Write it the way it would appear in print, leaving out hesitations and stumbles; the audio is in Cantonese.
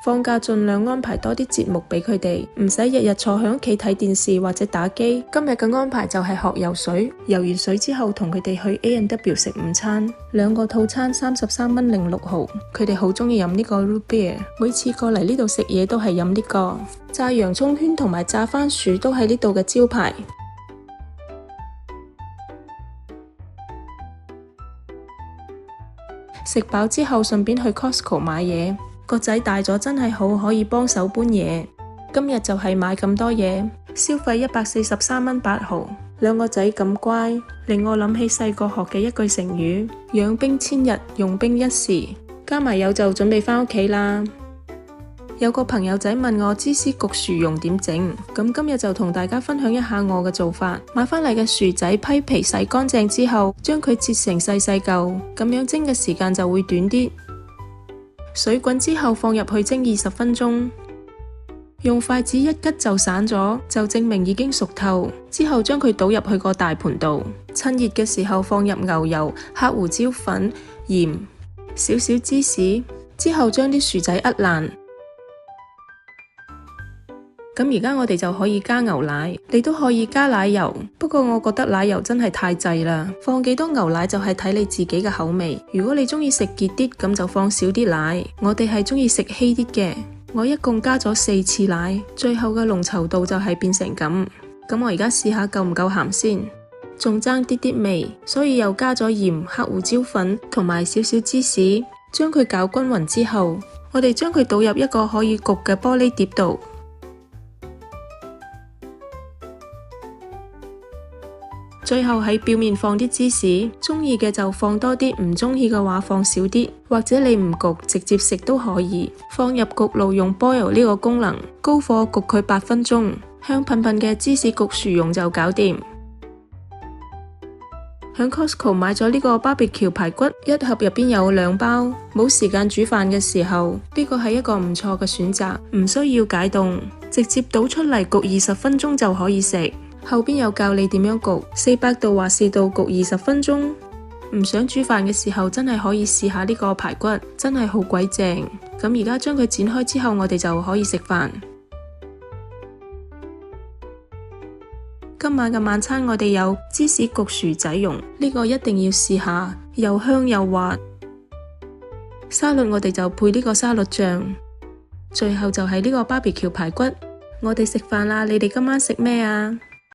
放假盡量安排多啲節目俾佢哋，唔使日日坐喺屋企睇電視或者打機。今日嘅安排就係學游水，游完水之後同佢哋去 A&W 食午餐，2個套餐33.06蚊，佢哋好中意飲呢個 root beer， 每次過嚟呢度食嘢都係飲呢個。炸洋蔥圈同埋炸番薯都係呢度嘅招牌。食飽之後順便去 Costco 買嘢，個仔大咗真係好，可以幫手搬嘢。今日就係買咁多嘢，消費143.08蚊。2個仔咁乖，令我諗起細個學嘅一句成語：養兵千日，用兵一時。加埋油就準備返屋企啦。有個朋友仔問我芝士焗薯蓉點整，咁今日就同大家分享一下我嘅做法。買返嚟嘅薯仔批皮洗乾淨之後，將佢切成細細嚿，咁樣蒸嘅時間就會短啲。水滾之後放入去蒸20分鐘，用筷子一吉就散咗，就證明已經熟透。之後將佢倒入去個大盤度，趁熱嘅時候放入牛油、黑胡椒粉、鹽、少少芝士，之後將啲薯仔爛。咁而家我哋就可以加牛奶，你都可以加奶油，不過我覺得奶油真係太滯啦。放幾多牛奶就係睇你自己嘅口味，如果你中意食結啲，咁就放少啲奶。我哋係中意食稀啲嘅，我一共加咗4次奶，最後嘅濃稠度就係變成咁。咁我而家試下夠唔夠鹹先，仲爭啲味，所以又加咗鹽、黑胡椒粉同埋少少芝士，將佢攪均勻之後，我哋將佢倒入一個可以焗嘅玻璃碟度。最後喺表面放啲芝士，中意嘅就放多啲，唔中意嘅話放少啲，或者你唔焗直接食都可以。放入焗爐用 boil 呢個功能，高火焗佢8分鐘，香噴噴嘅芝士焗薯蓉就搞掂。喺 Costco 買咗呢個 barbecue 排骨，一盒入邊有2包。冇時間煮飯嘅時候，呢個係一個唔錯嘅選擇，唔需要解凍，直接倒出嚟焗20分鐘就可以食。後邊有教你點樣焗，400度華氏度焗20分鐘。唔想煮飯嘅時候，真係可以試下呢個排骨，真係好鬼正。咁而家將佢剪開之後，我哋就可以食飯。今晚嘅晚餐我哋有芝士焗薯仔蓉，呢個一定要試下，又香又滑。沙律我哋就配呢個沙律醬，最後就係呢個 barbecue 排骨。我哋食飯啦，你哋今晚食咩啊？